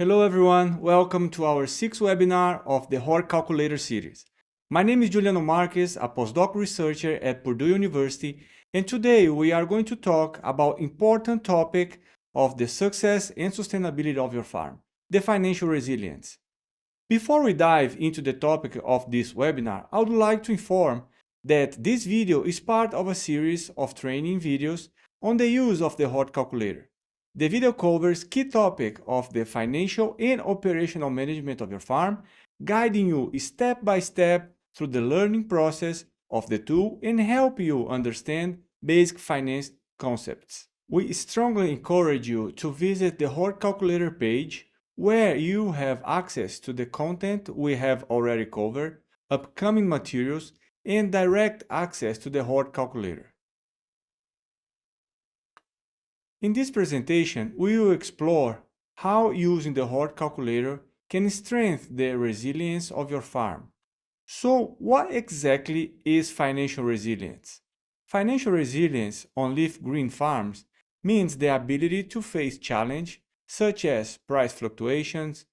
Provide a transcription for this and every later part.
Hello everyone, welcome to our 6th webinar of the HortCalculator series. My name is Juliano Marques, a postdoc researcher at Purdue University, and today we are going to talk about important topic of the success and sustainability of your farm, the financial resilience. Before we dive into the topic of this webinar, I would like to inform that this video is part of a series of training videos on the use of the HortCalculator. The video covers key topics of the financial and operational management of your farm, guiding you step by step through the learning process of the tool and help you understand basic finance concepts. We strongly encourage you to visit the HortCalculator page where you have access to the content we have already covered, upcoming materials, and direct access to the HortCalculator. In this presentation, we will explore how using the HortCalculator can strengthen the resilience of your farm. So, what exactly is financial resilience? Financial resilience on leaf green farms means the ability to face challenges such as price fluctuations,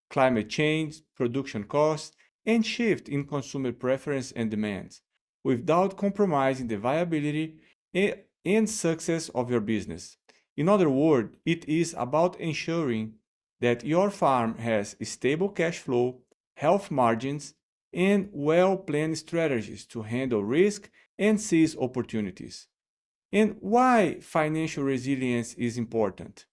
climate change, production costs, and shift in consumer preference and demands, without compromising the viability and success of your business. In other words, it is about ensuring that your farm has stable cash flow, healthy margins, and well-planned strategies to handle risk and seize opportunities. And why financial resilience is important?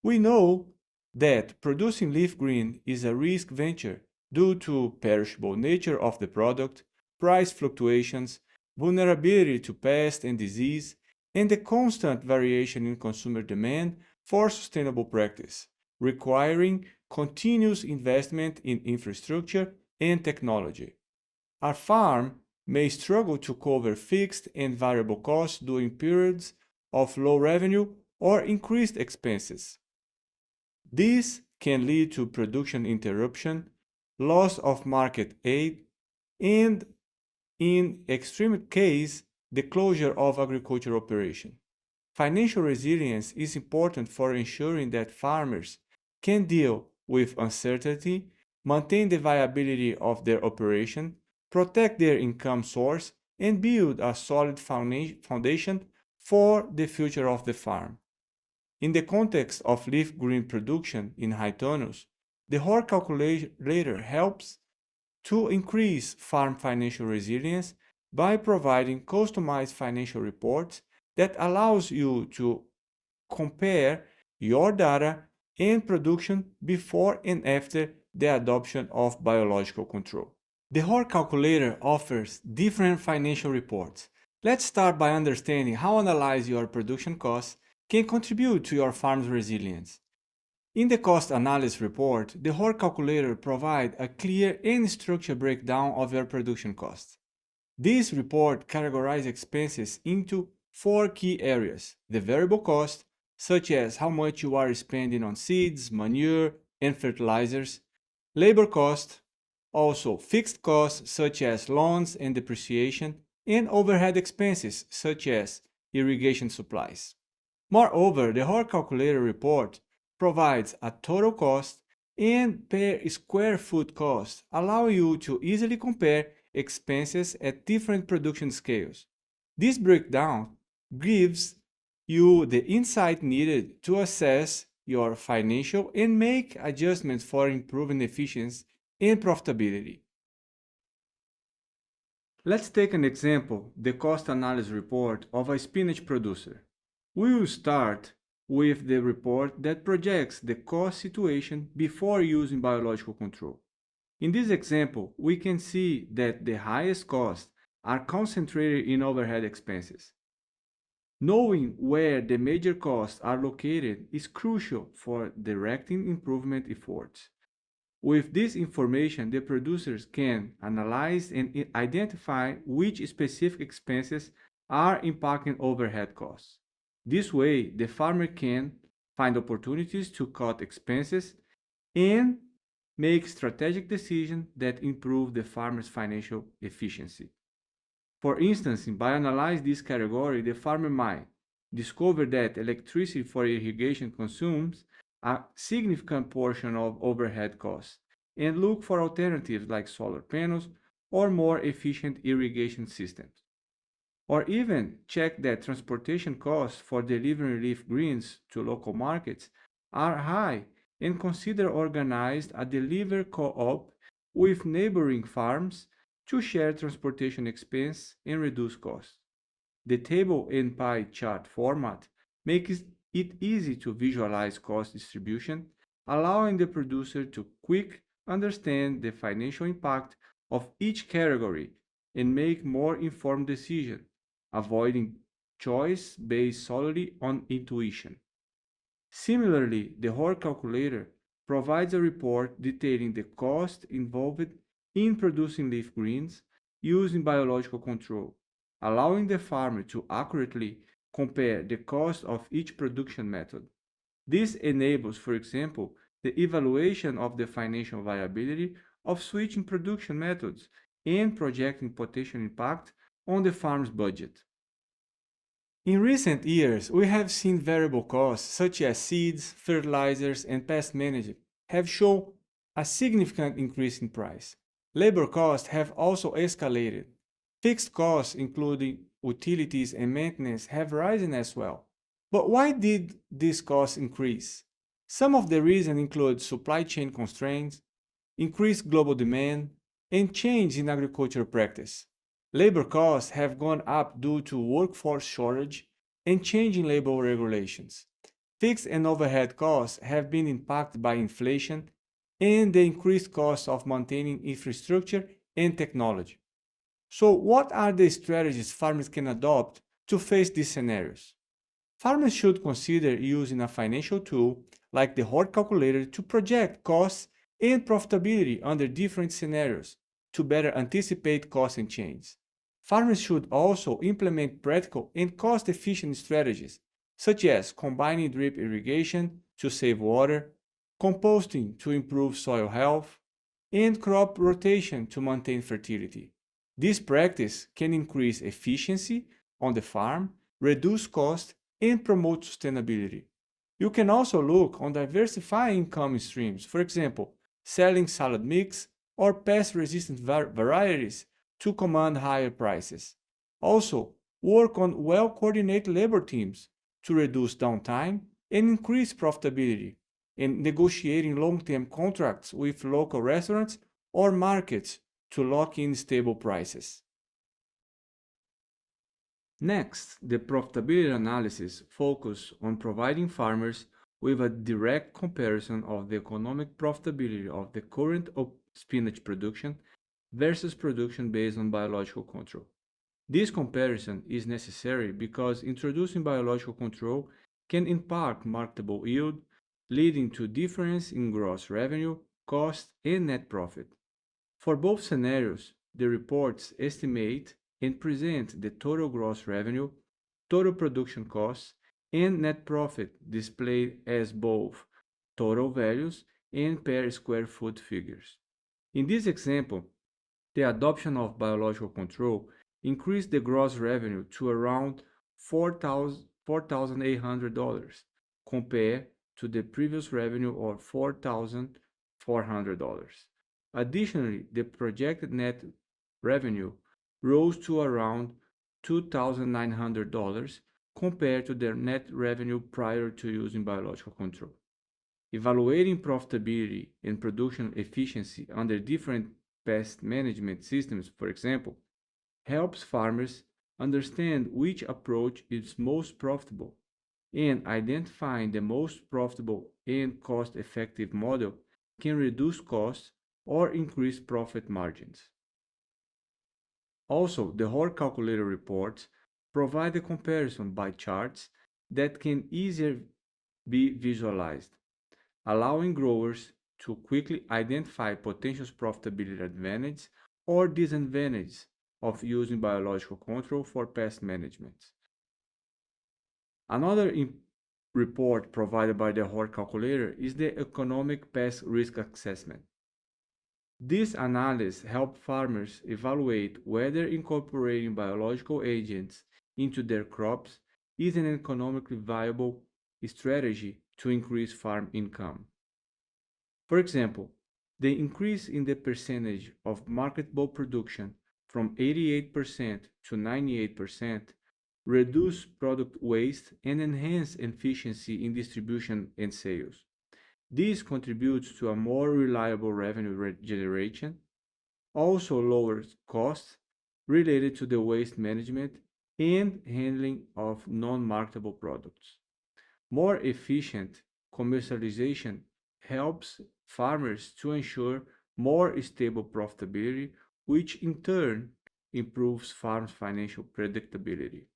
We know that producing leaf green is a risk venture due to perishable nature of the product, price fluctuations, vulnerability to pest and disease, and the constant variation in consumer demand for sustainable practice, requiring continuous investment in infrastructure and technology. A farm may struggle to cover fixed and variable costs during periods of low revenue or increased expenses. This can lead to production interruption, loss of market aid, and, in extreme case, the closure of agricultural operation. Financial resilience is important for ensuring that farmers can deal with uncertainty, maintain the viability of their operation, protect their income source, and build a solid foundation for the future of the farm. In the context of leaf green production in high tonus, the HortCalculator helps to increase farm financial resilience by providing customized financial reports that allows you to compare your data and production before and after the adoption of biological control. The HortCalculator offers different financial reports. Let's start by understanding how analyzing your production costs can contribute to your farm's resilience. In the cost analysis report, the HortCalculator provides a clear and structured breakdown of your production costs. This report categorizes expenses into 4 key areas: the variable cost, such as how much you are spending on seeds, manure, and fertilizers; labor cost, also fixed costs such as loans and depreciation; and overhead expenses such as irrigation supplies. Moreover, the HortCalculator report provides a total cost and per square foot cost, allowing you to easily compare expenses at different production scales. This breakdown gives you the insight needed to assess your financial and make adjustments for improving efficiency and profitability. Let's take an example, the cost analysis report of a spinach producer. We will start with the report that projects the cost situation before using biological control. In this example, we can see that the highest costs are concentrated in overhead expenses. Knowing where the major costs are located is crucial for directing improvement efforts. With this information, the producers can analyze and identify which specific expenses are impacting overhead costs. This way, the farmer can find opportunities to cut expenses and make strategic decisions that improve the farmer's financial efficiency. For instance, by analyzing this category, the farmer might discover that electricity for irrigation consumes a significant portion of overhead costs and look for alternatives like solar panels or more efficient irrigation systems. Or even check that transportation costs for delivering leaf greens to local markets are high and consider organized a delivery co-op with neighboring farms to share transportation expense and reduce costs. The table and pie chart format makes it easy to visualize cost distribution, allowing the producer to quickly understand the financial impact of each category and make more informed decisions, avoiding choice based solely on intuition. Similarly, the HortCalculator provides a report detailing the cost involved in producing leaf greens using biological control, allowing the farmer to accurately compare the cost of each production method. This enables, for example, the evaluation of the financial viability of switching production methods and projecting potential impact on the farm's budget. In recent years, we have seen variable costs such as seeds, fertilizers, and pest management have shown a significant increase in price. Labor costs have also escalated. Fixed costs, including utilities and maintenance, have risen as well. But why did these costs increase? Some of the reasons include supply chain constraints, increased global demand, and change in agricultural practice. Labor costs have gone up due to workforce shortage and changing labor regulations. Fixed and overhead costs have been impacted by inflation and the increased cost of maintaining infrastructure and technology. So, what are the strategies farmers can adopt to face these scenarios? Farmers should consider using a financial tool like the HortCalculator to project costs and profitability under different scenarios to better anticipate costs and change. Farmers should also implement practical and cost efficient strategies, such as combining drip irrigation to save water, composting to improve soil health, and crop rotation to maintain fertility. This practice can increase efficiency on the farm, reduce cost, and promote sustainability. You can also look on diversifying income streams, for example, selling salad mix or pest resistant varieties to command higher prices. Also, work on well coordinated labor teams to reduce downtime and increase profitability, and negotiating long term contracts with local restaurants or markets to lock in stable prices. Next, the profitability analysis focuses on providing farmers with a direct comparison of the economic profitability of the current spinach production versus production based on biological control. This comparison is necessary because introducing biological control can impact marketable yield, leading to difference in gross revenue, cost, and net profit. For both scenarios, the reports estimate and present the total gross revenue, total production costs, and net profit displayed as both total values and per square foot figures. In this example, the adoption of biological control increased the gross revenue to around $4,800 compared to the previous revenue of $4,400. Additionally, the projected net revenue rose to around $2,900 compared to their net revenue prior to using biological control. Evaluating profitability and production efficiency under different pest management systems, for example, helps farmers understand which approach is most profitable, and identifying the most profitable and cost effective model can reduce costs or increase profit margins. Also, the HortCalculator reports provide a comparison by charts that can easier be visualized, allowing growers to quickly identify potential profitability advantages or disadvantages of using biological control for pest management. Another report provided by the HortCalculator is the Economic Pest Risk Assessment. This analysis helps farmers evaluate whether incorporating biological agents into their crops is an economically viable strategy to increase farm income. For example, the increase in the percentage of marketable production from 88% to 98% reduce product waste and enhance efficiency in distribution and sales. This contributes to a more reliable revenue generation, also lowers costs related to the waste management and handling of non-marketable products. More efficient commercialization helps farmers to ensure more stable profitability, which in turn improves farms' financial predictability.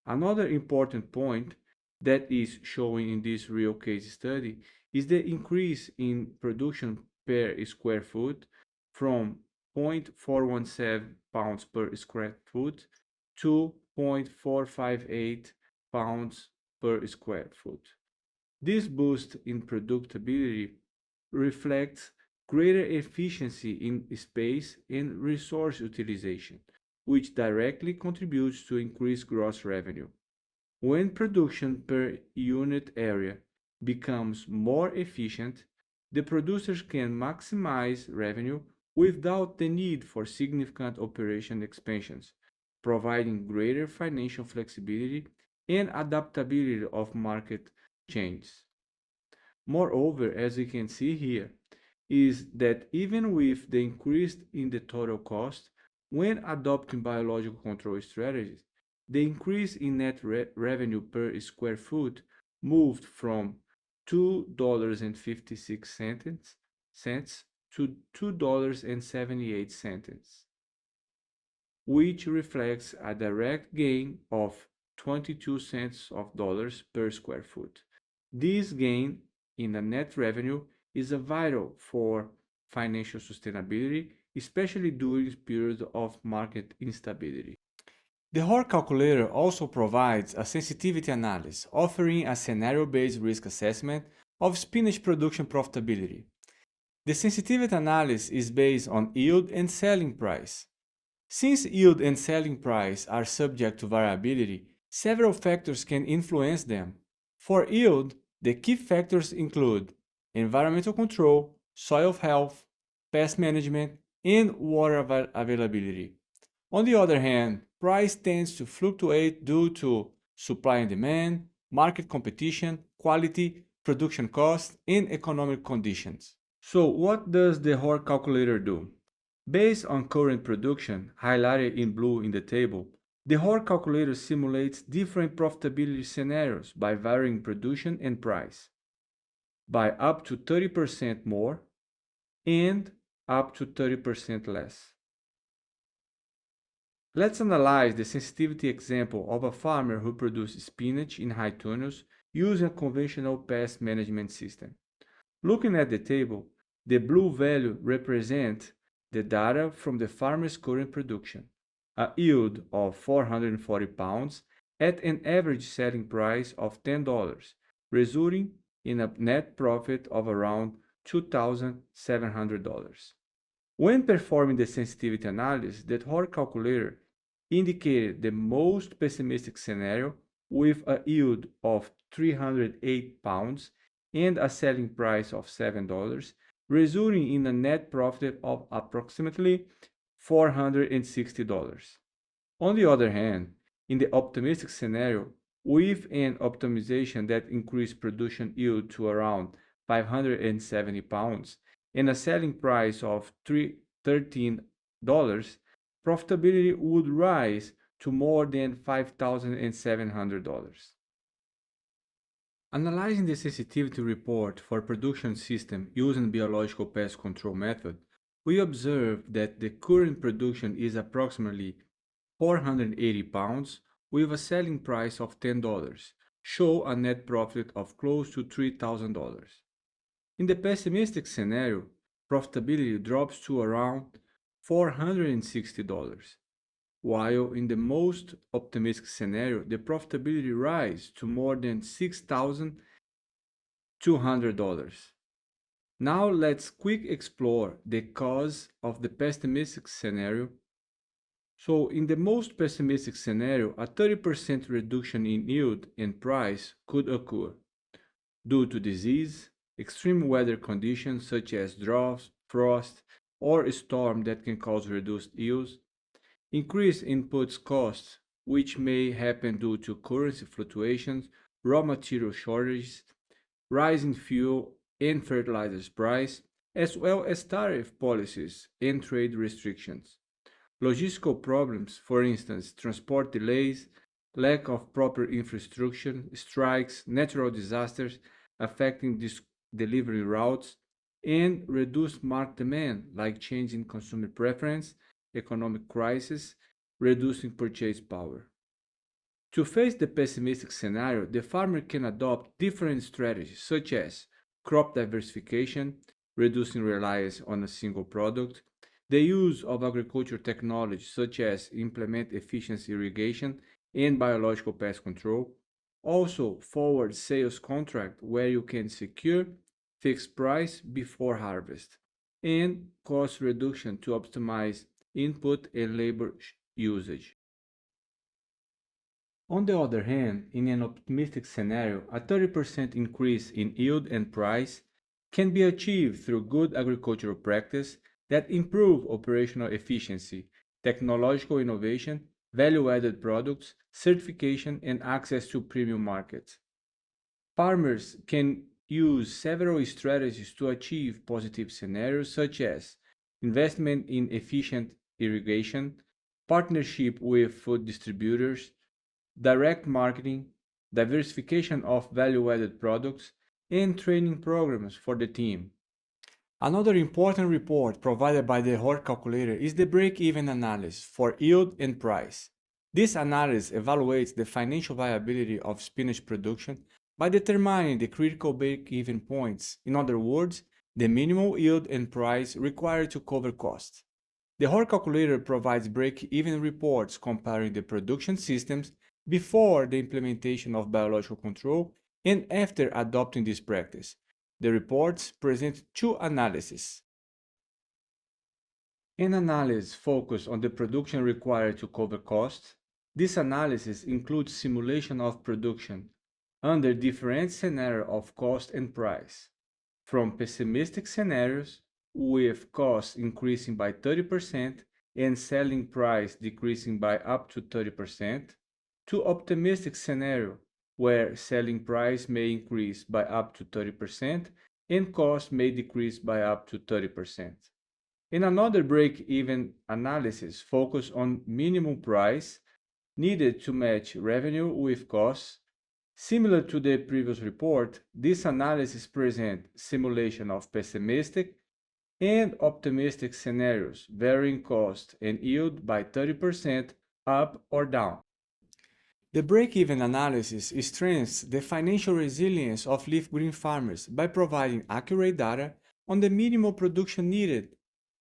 Another important point that is showing in this real case study is the increase in production per square foot from 0.417 pounds per square foot to 0.458 pounds per square foot. This boost in productivity reflects greater efficiency in space and resource utilization, which directly contributes to increased gross revenue. When production per unit area becomes more efficient, the producers can maximize revenue without the need for significant operation expansions, providing greater financial flexibility and adaptability of market changes. Moreover, as we can see here, is that even with the increase in the total cost, when adopting biological control strategies, the increase in net revenue per square foot moved from $2.56 to $2.78, which reflects a direct gain of 22 cents of dollars per square foot. This gain in the net revenue is vital for financial sustainability, especially during periods of market instability. The HortCalculator also provides a sensitivity analysis, offering a scenario-based risk assessment of spinach production profitability. The sensitivity analysis is based on yield and selling price. Since yield and selling price are subject to variability, several factors can influence them. For yield, the key factors include environmental control, soil health, pest management, and water availability. On the other hand, price tends to fluctuate due to supply and demand, market competition, quality, production costs, and economic conditions. So, what does the HortCalculator do? Based on current production, highlighted in blue in the table, the HortCalculator simulates different profitability scenarios by varying production and price, by up to 30% more and up to 30% less. Let's analyze the sensitivity example of a farmer who produces spinach in high tunnels using a conventional pest management system. Looking at the table, the blue value represents the data from the farmer's current production, a yield of 440 pounds at an average selling price of $10, resulting in a net profit of around $2,700. When performing the sensitivity analysis, the HortCalculator indicated the most pessimistic scenario with a yield of 308 pounds and a selling price of $7, resulting in a net profit of approximately $460. On the other hand, in the optimistic scenario, with an optimization that increased production yield to around 570 pounds and a selling price of $13, profitability would rise to more than $5,700. Analyzing the sensitivity report for production system using biological pest control method, we observe that the current production is approximately 480 pounds with a selling price of $10, show a net profit of close to $3,000. In the pessimistic scenario, profitability drops to around $460, while in the most optimistic scenario, the profitability rises to more than $6,200. Now let's quickly explore the cause of the pessimistic scenario So, in the most pessimistic scenario, a 30% reduction in yield and price could occur due to disease, extreme weather conditions such as drought, frost, or a storm that can cause reduced yields, increased inputs costs, which may happen due to currency fluctuations, raw material shortages, rising fuel and fertilizers price, as well as tariff policies and trade restrictions. Logistical problems, for instance, transport delays, lack of proper infrastructure, strikes, natural disasters affecting delivery routes, and reduced market demand, like changing consumer preference, economic crisis, reducing purchase power. To face the pessimistic scenario, the farmer can adopt different strategies such as crop diversification, reducing reliance on a single product, the use of agriculture technology such as implement efficiency irrigation and biological pest control, also forward sales contract where you can secure fixed price before harvest, and cost reduction to optimize input and labor usage. On the other hand, in an optimistic scenario, a 30% increase in yield and price can be achieved through good agricultural practice that improve operational efficiency, technological innovation, value-added products, certification, and access to premium markets. Farmers can use several strategies to achieve positive scenarios such as investment in efficient irrigation, partnership with food distributors, direct marketing, diversification of value added products, and training programs for the team. Another important report provided by the HortCalculator is the break-even analysis for yield and price. This analysis evaluates the financial viability of spinach production by determining the critical break-even points, in other words, the minimal yield and price required to cover costs. The HortCalculator provides break-even reports comparing the production systems before the implementation of biological control and after adopting this practice. The reports present two analyses. An analysis focused on the production required to cover costs. This analysis includes simulation of production under different scenarios of cost and price, from pessimistic scenarios with costs increasing by 30% and selling price decreasing by up to 30%, to optimistic scenario where selling price may increase by up to 30% and cost may decrease by up to 30%. In another break-even analysis focus on minimum price needed to match revenue with costs. Similar to the previous report, this analysis presents simulation of pessimistic and optimistic scenarios, varying cost and yield by 30% up or down. The break-even analysis strengthens the financial resilience of leaf green farmers by providing accurate data on the minimal production needed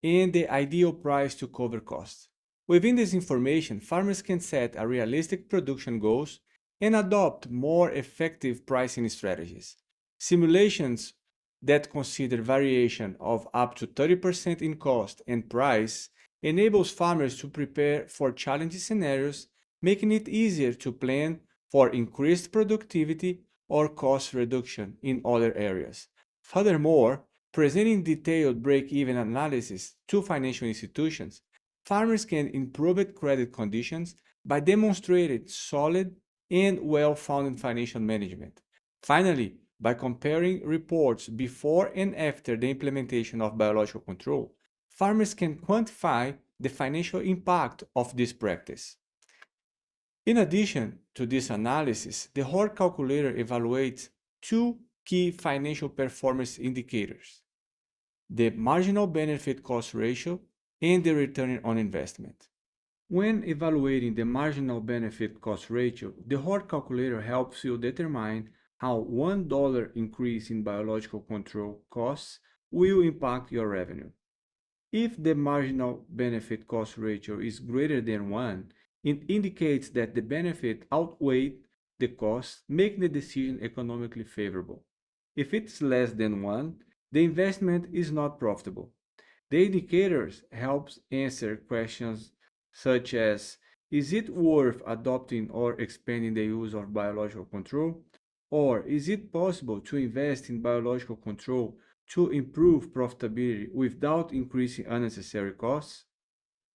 and the ideal price to cover costs. Within this information, farmers can set a realistic production goals and adopt more effective pricing strategies. Simulations that consider variation of up to 30% in cost and price enables farmers to prepare for challenging scenarios, making it easier to plan for increased productivity or cost reduction in other areas. Furthermore, presenting detailed break-even analysis to financial institutions, farmers can improve credit conditions by demonstrating solid and well-founded financial management. Finally, by comparing reports before and after the implementation of biological control, farmers can quantify the financial impact of this practice. In addition to this analysis, the Hort calculator evaluates two key financial performance indicators: the marginal benefit cost ratio and the return on investment. When evaluating the marginal benefit cost ratio, the Hort calculator helps you determine how $1 increase in biological control costs will impact your revenue. If the marginal benefit cost ratio is greater than 1, it indicates that the benefit outweighs the cost, making the decision economically favorable. If it's less than 1, the investment is not profitable. The indicators help answer questions such as is it worth adopting or expanding the use of biological control? Or is it possible to invest in biological control to improve profitability without increasing unnecessary costs?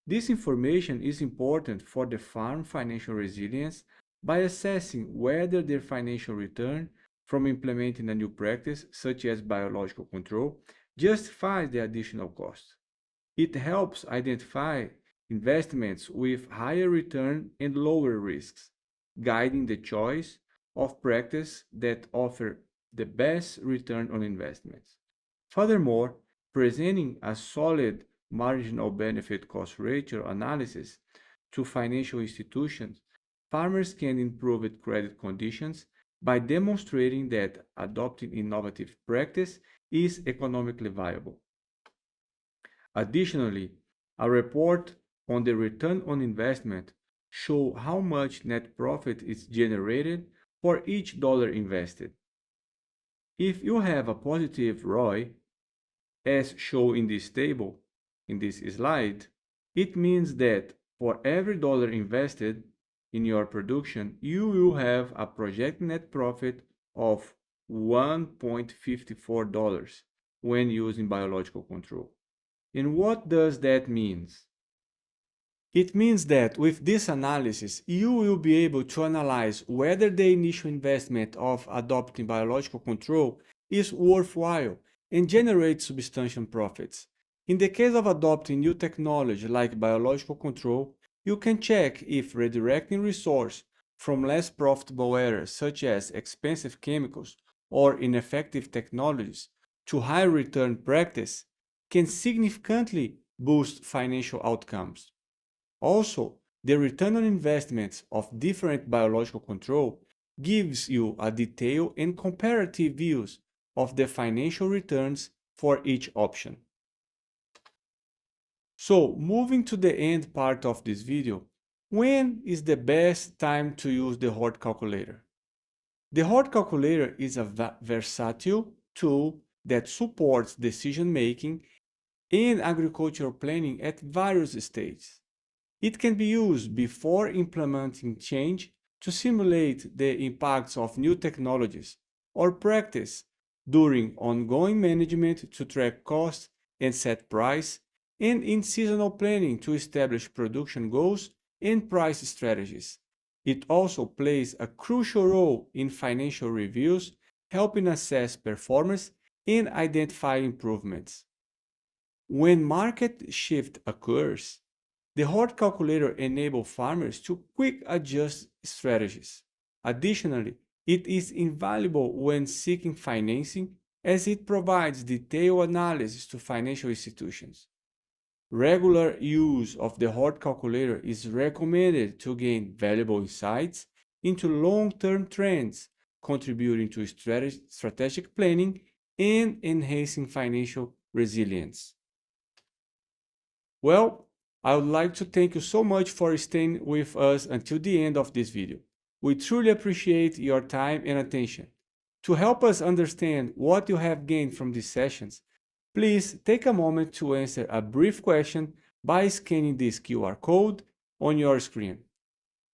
This information is important for the farm financial resilience by assessing whether their financial return from implementing a new practice, such as biological control, justifies the additional cost. It helps identify investments with higher return and lower risks, guiding the choice of practice that offer the best return on investments. Furthermore, presenting a solid marginal benefit cost ratio analysis to financial institutions, farmers can improve its credit conditions by demonstrating that adopting innovative practice is economically viable. Additionally, a report on the return on investment shows how much net profit is generated for each dollar invested. If you have a positive ROI, as shown in this table, in this slide, it means that for every dollar invested in your production, you will have a projected net profit of $1.54 when using biological control. And what does that mean? It means that with this analysis, you will be able to analyze whether the initial investment of adopting biological control is worthwhile and generates substantial profits. In the case of adopting new technology like biological control, you can check if redirecting resource from less profitable areas such as expensive chemicals or ineffective technologies to high return practice can significantly boost financial outcomes. Also, the return on investments of different biological control gives you a detailed and comparative views of the financial returns for each option. So, moving to the end part of this video, when is the best time to use the HortCalculator? The HortCalculator is a versatile tool that supports decision making and agricultural planning at various stages. It can be used before implementing change to simulate the impacts of new technologies or practice during ongoing management to track costs and set price, and in seasonal planning to establish production goals and price strategies. It also plays a crucial role in financial reviews, helping assess performance and identify improvements. When market shift occurs, the HortCalculator enables farmers to quick adjust strategies. Additionally, it is invaluable when seeking financing as it provides detailed analysis to financial institutions. Regular use of the HortCalculator is recommended to gain valuable insights into long-term trends, contributing to strategic planning and enhancing financial resilience. Well, I would like to thank you so much for staying with us until the end of this video. We truly appreciate your time and attention. To help us understand what you have gained from these sessions, please take a moment to answer a brief question by scanning this QR code on your screen.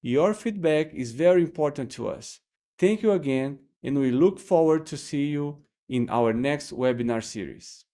Your feedback is very important to us. Thank you again, and we look forward to see you in our next webinar series.